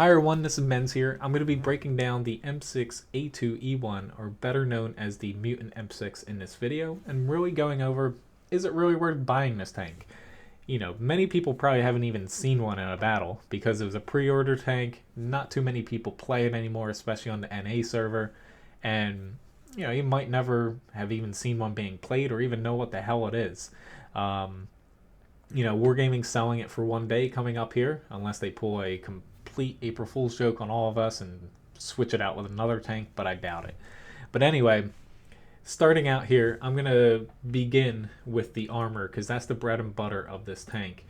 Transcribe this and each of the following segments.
Hi everyone, this is Menz here. I'm going to be breaking down the M6A2E1, or better known as the Mutant M6 in this video, and really going over, is it really worth buying this tank? You know, many people probably haven't even seen one in a battle, because it was a pre-order tank, not too many people play it anymore, especially on the NA server, and you know, you might never have even seen one being played or even know what the hell it is. You know, Wargaming's selling it for 1 day coming up here, unless they pull a complete April Fool's joke on all of us and switch it out with another tank, but I doubt it. But anyway, starting out here, I'm going to begin with the armor, because that's the bread and butter of this tank.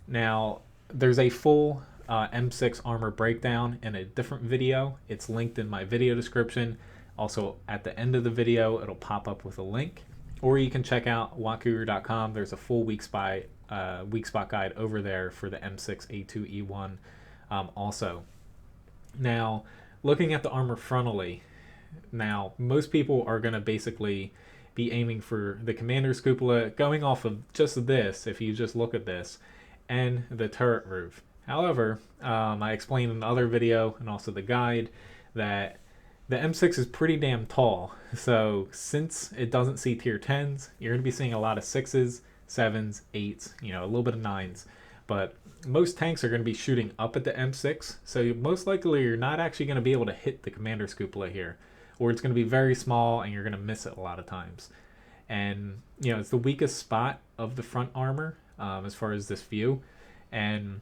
Now, there's a full M6 armor breakdown in a different video. It's linked in my video description. Also, at the end of the video, it'll pop up with a link. Or you can check out watcougar.com. There's a full weak spot guide over there for the M6A2E1 also. Now, looking at the armor frontally, now most people are going to basically be aiming for the commander's cupola, going off of just this, if you just look at this, and the turret roof. However, I explained in the other video and also the guide that the M6 is pretty damn tall, so since it doesn't see tier 10s, you're going to be seeing a lot of 6s, 7s, 8s, you know, a little bit of 9s. But most tanks are going to be shooting up at the M6, so most likely you're not actually going to be able to hit the commander's cupola here, or it's going to be very small and you're going to miss it a lot of times. And, you know, it's the weakest spot of the front armor as far as this view, and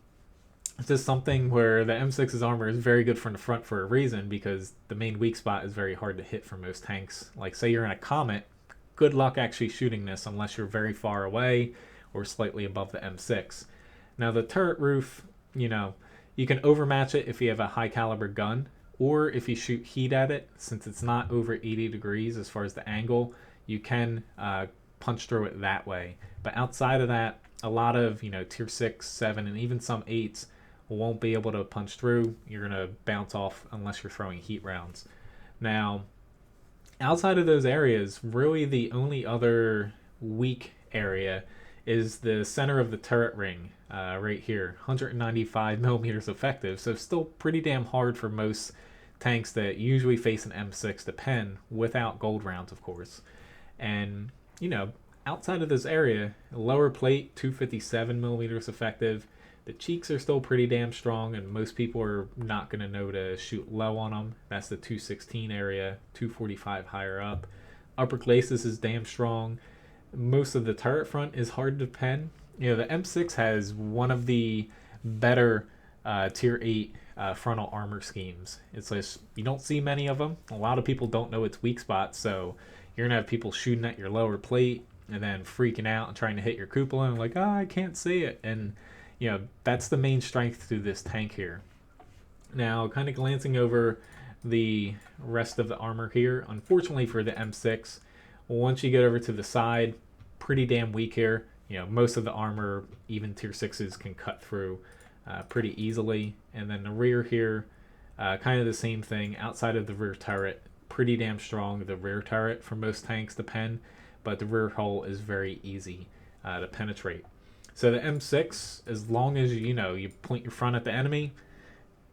it's just something where the M6's armor is very good from the front for a reason, because the main weak spot is very hard to hit for most tanks. Like, say you're in a Comet, good luck actually shooting this unless you're very far away or slightly above the M6. Now, the turret roof, you know, you can overmatch it if you have a high caliber gun, or if you shoot heat at it. Since it's not over 80 degrees as far as the angle, you can punch through it that way. But outside of that, a lot of, you know, tier 6, 7, and even some 8s won't be able to punch through. You're going to bounce off unless you're throwing heat rounds. Now, outside of those areas, really the only other weak area is the center of the turret ring, right here, 195 millimeters effective, so still pretty damn hard for most tanks that usually face an M6 to pen, without gold rounds, of course. And, you know, outside of this area, lower plate, 257 millimeters effective. The cheeks are still pretty damn strong, and most people are not going to know to shoot low on them. That's the 216 area, 245 higher up. Upper glacis is damn strong. Most of the turret front is hard to pen. You know, the M6 has one of the better tier 8 frontal armor schemes. It's like, you don't see many of them. A lot of people don't know its weak spots, so you're going to have people shooting at your lower plate and then freaking out and trying to hit your cupola and like, I can't see it. And you know, that's the main strength to this tank here. Now, kind of glancing over the rest of the armor here, unfortunately for the M6, once you get over to the side, pretty damn weak here. You know, most of the armor, even tier 6s, can cut through pretty easily. And then the rear here, kind of the same thing. Outside of the rear turret, pretty damn strong, the rear turret for most tanks to pen, but the rear hull is very easy to penetrate. So the M6, as long as you know you point your front at the enemy,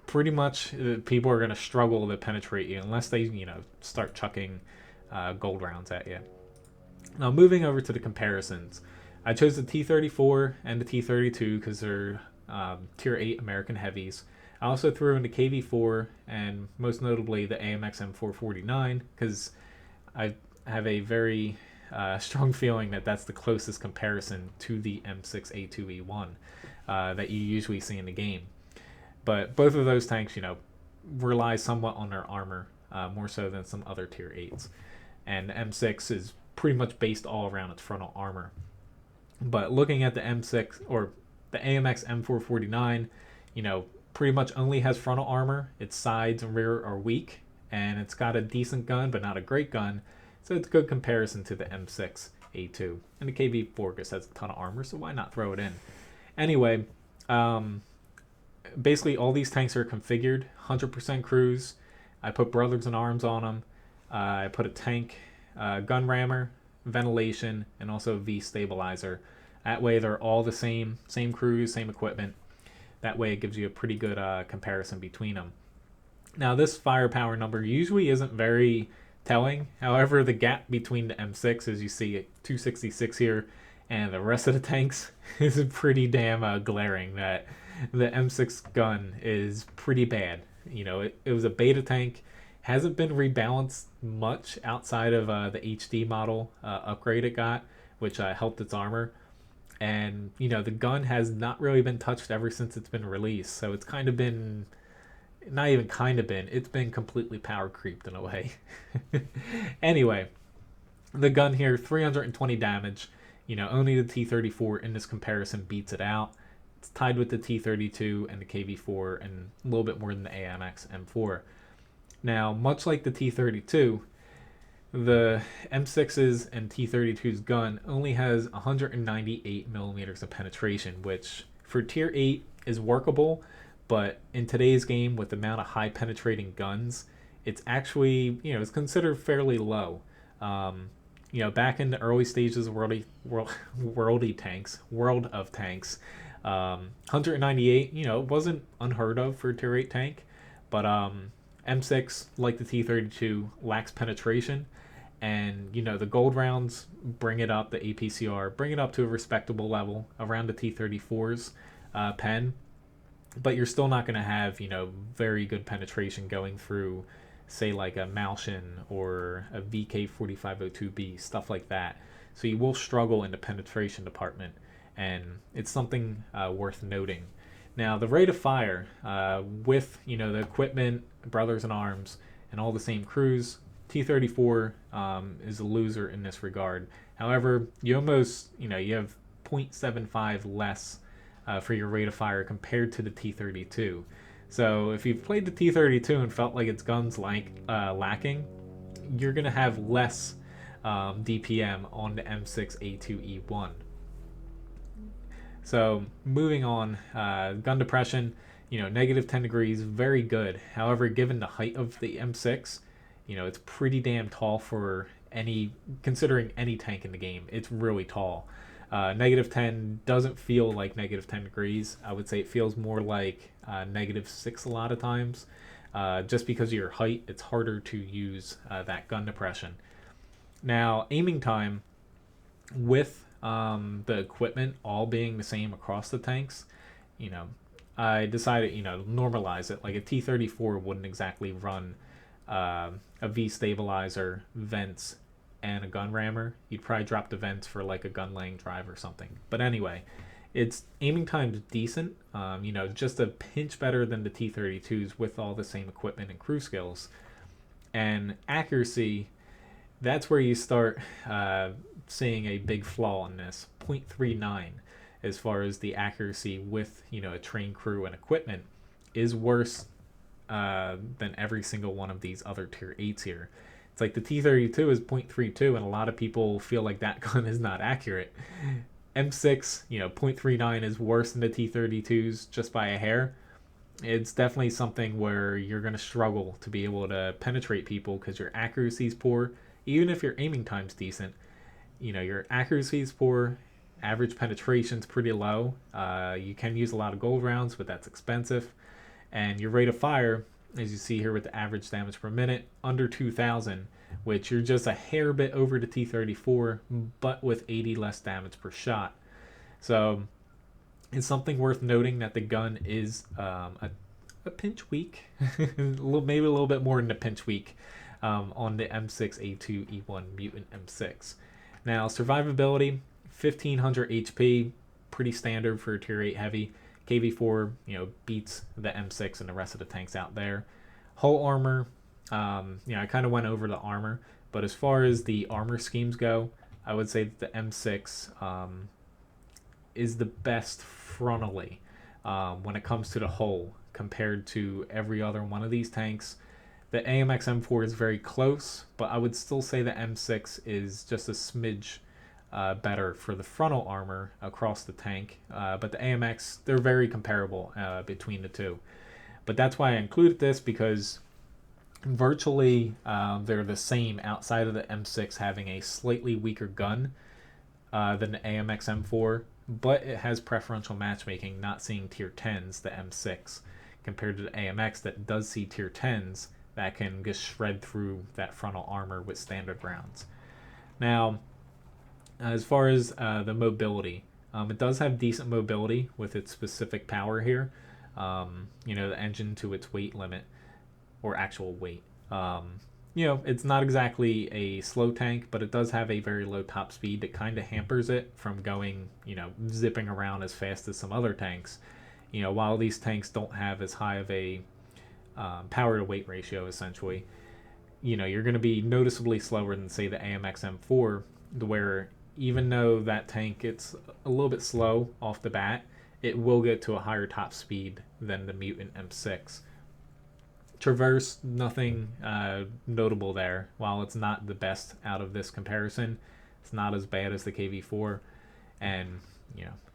pretty much people are going to struggle to penetrate you unless they, you know, start chucking gold rounds at you. Now, moving over to the comparisons, I chose the T-34 and the T-32 because they're tier 8 American heavies. I also threw in the KV-4 and most notably the AMX M449 because I have a very strong feeling that that's the closest comparison to the M6A2E1 that you usually see in the game. But both of those tanks, you know, rely somewhat on their armor, more so than some other tier 8s. And the M6 is pretty much based all around its frontal armor. But looking at the M6, or the AMX M449, you know, pretty much only has frontal armor. Its sides and rear are weak, and it's got a decent gun, but not a great gun. So it's a good comparison to the M6A2. And the KV-4 just has a ton of armor, so why not throw it in? Anyway, basically all these tanks are configured 100% cruise. I put Brothers in Arms on them. I put a tank, gun rammer, ventilation, and also a V stabilizer. That way they're all the same cruise, same equipment. That way it gives you a pretty good comparison between them. Now, this firepower number usually isn't very telling. However, the gap between the M6, as you see at 266 here, and the rest of the tanks is pretty damn glaring. That the M6 gun is pretty bad. You know, it was a beta tank, hasn't been rebalanced much outside of the HD model upgrade it got, which helped its armor. And, you know, the gun has not really been touched ever since it's been released. So it's kind of been, not even kind of been, it's been completely power creeped in a way. Anyway, the gun here, 320 damage. You know, only the T-34 in this comparison beats it out. It's tied with the T-32 and the KV-4 and a little bit more than the AMX M4. Now, much like the T-32, the M6's and T-32's gun only has 198 millimeters of penetration, which for Tier 8 is workable, but in today's game with the amount of high penetrating guns, it's actually, you know, it's considered fairly low. You know, back in the early stages of World of Tanks, 198, you know, wasn't unheard of for a Tier 8 tank, but M6, like the T-32, lacks penetration, and, you know, the gold rounds bring it up, the APCR, bring it up to a respectable level around the T-34's pen, but you're still not going to have, you know, very good penetration going through, say, like a Malshin or a VK4502B, stuff like that. So you will struggle in the penetration department, and it's something worth noting. Now, the rate of fire with, you know, the equipment, brothers in arms, and all the same crews, T-34 is a loser in this regard. However, you almost, you know, you have 0.75 less for your rate of fire compared to the T-32. So if you've played the T-32 and felt like its guns lacking, you're going to have less DPM on the M6A2E1. So moving on, gun depression, you know, negative 10 degrees, very good. However, given the height of the M6, you know, it's pretty damn tall for considering any tank in the game. It's really tall. Negative 10 doesn't feel like negative 10 degrees. I would say it feels more like -6 a lot of times. Just because of your height, it's harder to use that gun depression. Now, aiming time with the equipment all being the same across the tanks, you know, I decided, you know, normalize it. Like a T-34 wouldn't exactly run a V stabilizer, vents, and a gun rammer. You'd probably drop the vents for like a gun laying drive or something. But anyway, its aiming time's decent. You know, just a pinch better than the T-32s with all the same equipment and crew skills. And accuracy, that's where you start seeing a big flaw in this. 0.39 as far as the accuracy with, you know, a trained crew and equipment is worse than every single one of these other Tier 8s here. It's like the T-32 is 0.32, and a lot of people feel like that gun is not accurate. M6, you know, 0.39 is worse than the T-32s just by a hair. It's definitely something where you're going to struggle to be able to penetrate people because your accuracy is poor. Even if your aiming time's decent, you know, your accuracy is poor, average penetration's pretty low. You can use a lot of gold rounds, but that's expensive. And your rate of fire, as you see here with the average damage per minute, under 2,000, which you're just a hair bit over the T-34, but with 80 less damage per shot. So it's something worth noting that the gun is a pinch weak, maybe a little bit more than a pinch weak on the M6A2E1 Mutant M6. Now, survivability, 1,500 HP, pretty standard for a Tier 8 heavy. KV-4, you know, beats the M6 and the rest of the tanks out there. Hull armor, you know, I kind of went over the armor, but as far as the armor schemes go, I would say that the M6 is the best frontally when it comes to the hull compared to every other one of these tanks. The AMX M4 is very close, but I would still say the M6 is just a smidge better for the frontal armor across the tank. But the AMX, they're very comparable between the two. But that's why I included this, because virtually they're the same outside of the M6 having a slightly weaker gun than the AMX M4. but it has preferential matchmaking, not seeing tier 10s, the M6, compared to the AMX that does see tier 10s that can just shred through that frontal armor with standard rounds. Now, as far as the mobility, it does have decent mobility with its specific power here. The engine to its weight limit, or actual weight. It's not exactly a slow tank, but it does have a very low top speed that kind of hampers it from going, zipping around as fast as some other tanks. While these tanks don't have as high of a power to weight ratio, essentially, you're going to be noticeably slower than, say, the AMX M4, where even though that tank it's a little bit slow off the bat, it will get to a higher top speed than the Mutant M6. Traverse, nothing notable there. While it's not the best out of this comparison, it's not as bad as the KV4, and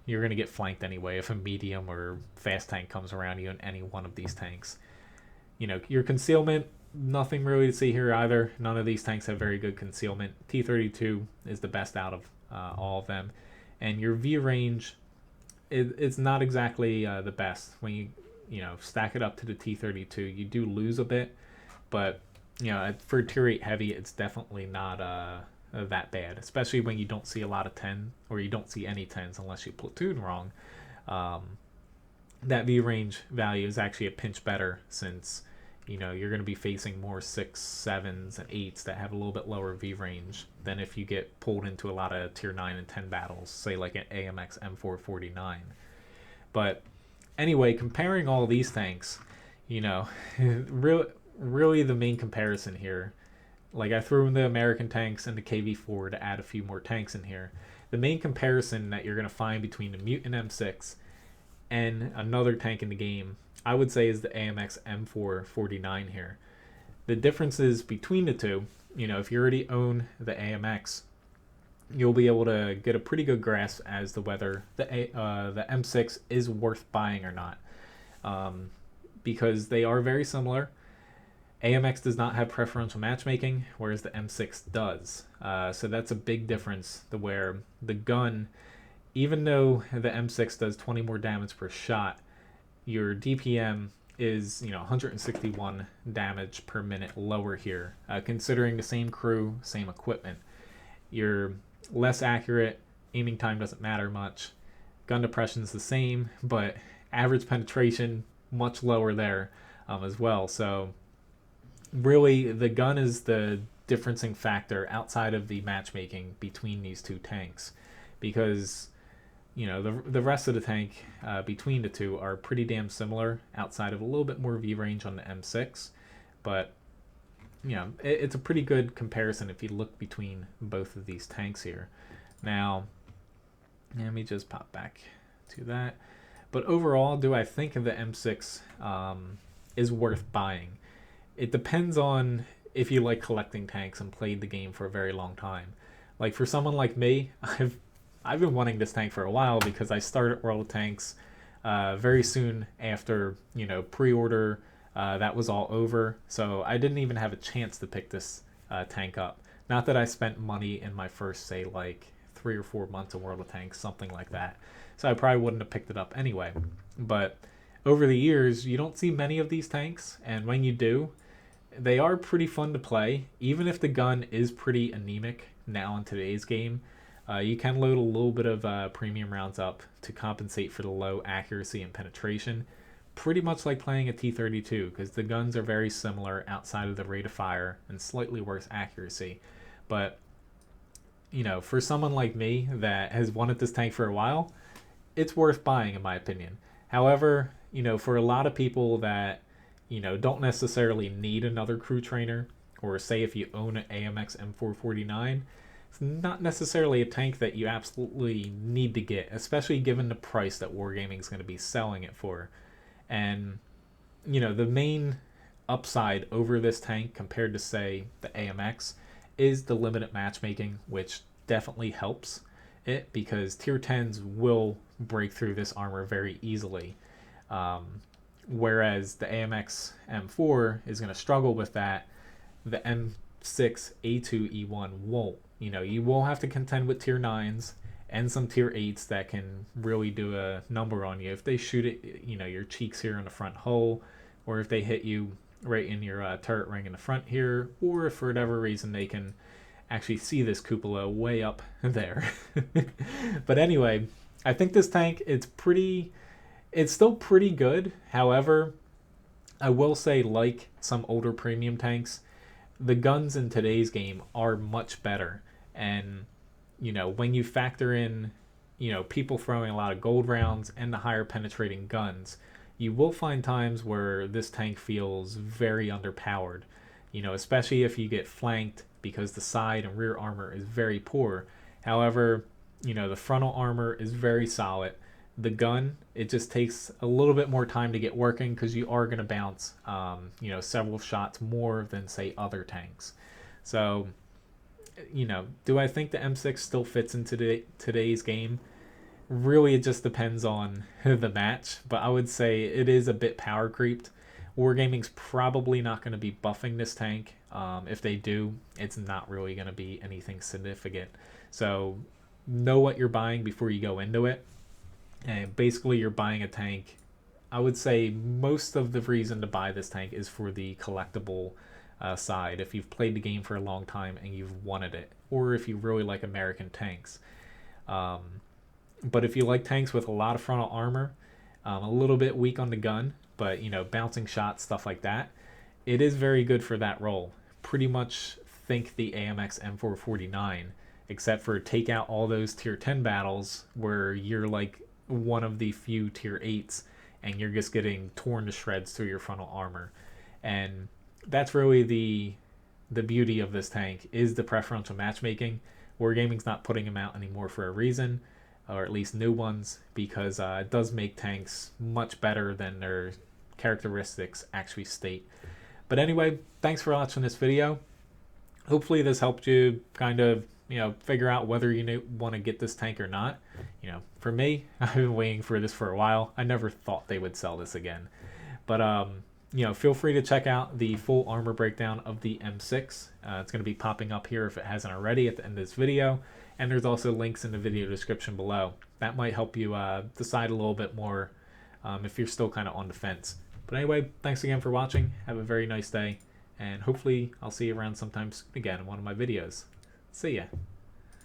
you're going to get flanked anyway if a medium or fast tank comes around you in any one of these tanks. Your concealment, nothing really to see here either. None of these tanks have very good concealment. T-32 is the best out of all of them, and your view range, it's not exactly the best. When you stack it up to the T-32, you do lose a bit, but for tier 8 heavy, it's definitely not that bad, especially when you don't see a lot of 10, or you don't see any 10s unless you platoon wrong. That view range value is actually a pinch better, since you're going to be facing more 6s, 7s, and 8s that have a little bit lower V range than if you get pulled into a lot of tier 9 and 10 battles, say like an AMX M449. But anyway, comparing all these tanks, really the main comparison here, like I threw in the American tanks and the KV4 to add a few more tanks in here. The main comparison that you're going to find between the Mutant M6 and another tank in the game, I would say, is the AMX M449 here. The differences between the two, if you already own the AMX, you'll be able to get a pretty good grasp as to whether the M6 is worth buying or not, because they are very similar. AMX does not have preferential matchmaking, whereas the M6 does. So that's a big difference, to where the gun, even though the M6 does 20 more damage per shot, your DPM is 161 damage per minute lower here, considering the same crew, same equipment. You're less accurate, aiming time doesn't matter much, gun depression is the same, but average penetration much lower there as well. So really the gun is the differencing factor outside of the matchmaking between these two tanks, because the rest of the tank between the two are pretty damn similar, outside of a little bit more V range on the M6. But it's a pretty good comparison if you look between both of these tanks here. Now, let me just pop back to that. But overall, do I think the M6 is worth buying? It depends on if you like collecting tanks and played the game for a very long time. Like for someone like me, I've been wanting this tank for a while, because I started World of Tanks very soon after pre-order that was all over, so I didn't even have a chance to pick this tank up. Not that I spent money in my first, say, like 3 or 4 months of World of Tanks, something like that, so I probably wouldn't have picked it up anyway. But over the years, you don't see many of these tanks, and when you do, they are pretty fun to play. Even if the gun is pretty anemic now in today's game, you can load a little bit of premium rounds up to compensate for the low accuracy and penetration, pretty much like playing a T-32, because the guns are very similar outside of the rate of fire and slightly worse accuracy. But for someone like me that has wanted this tank for a while, it's worth buying in my opinion. However, for a lot of people that don't necessarily need another crew trainer, or say if you own an AMX M449, it's not necessarily a tank that you absolutely need to get, especially given the price that Wargaming is going to be selling it for. And the main upside over this tank compared to, say, the AMX is the limited matchmaking, which definitely helps it, because tier 10s will break through this armor very easily, whereas the AMX M4 is going to struggle with that. The M6A2E1 won't. You will have to contend with tier 9s, and some tier 8s that can really do a number on you. If they shoot it, your cheeks here in the front hull, or if they hit you right in your turret ring in the front here, or if for whatever reason they can actually see this cupola way up there. But anyway, I think this tank, it's still pretty good. However, I will say, like some older premium tanks, the guns in today's game are much better. And when you factor in people throwing a lot of gold rounds and the higher penetrating guns, you will find times where this tank feels very underpowered, especially if you get flanked, because the side and rear armor is very poor. However, the frontal armor is very solid. The gun, it just takes a little bit more time to get working, because you are going to bounce several shots more than, say, other tanks. So do I think the M6 still fits into today's game? Really, it just depends on the match, but I would say it is a bit power creeped. Wargaming's probably not going to be buffing this tank. If they do, it's not really going to be anything significant. So know what you're buying before you go into it. And basically, you're buying a tank. I would say most of the reason to buy this tank is for the collectible side, if you've played the game for a long time and you've wanted it, or if you really like American tanks. But if you like tanks with a lot of frontal armor, a little bit weak on the gun, but bouncing shots, stuff like that, it is very good for that role. Pretty much think the AMX M449, except for take out all those tier 10 battles where you're like one of the few tier 8s and you're just getting torn to shreds through your frontal armor. And that's really the beauty of this tank, is the preferential matchmaking. Wargaming's not putting them out anymore for a reason, or at least new ones, because it does make tanks much better than their characteristics actually state. But anyway, thanks for watching this video. Hopefully this helped you kind of figure out whether you want to get this tank or not. For me, I've been waiting for this for a while. I never thought they would sell this again. But feel free to check out the full armor breakdown of the M6. It's going to be popping up here if it hasn't already at the end of this video. And there's also links in the video description below. That might help you decide a little bit more if you're still kind of on the fence. But anyway, thanks again for watching. Have a very nice day. And hopefully I'll see you around sometime soon again in one of my videos. See ya.